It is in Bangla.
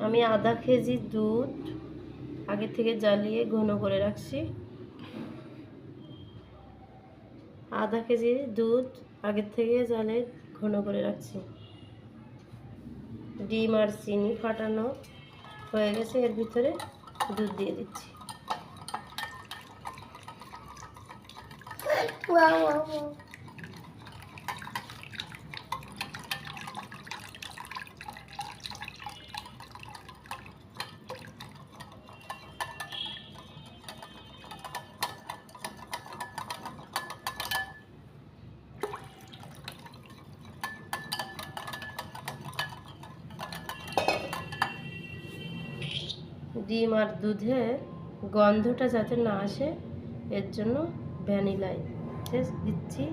আমি আধা কেজি দুধ আগে থেকে জ্বালিয়ে ঘন করে রাখছি। আধা কেজি দুধ আগে থেকে জ্বালিয়ে ঘন করে রাখছি। ডিম আর চিনি ফাটানো হয়ে গেছে, এর ভিতরে দুধ দিয়ে দিচ্ছি। ডিম আর দুধে গন্ধটা যাতে না আসে এর জন্য ভ্যানিলা এসেন্স দিচ্ছি।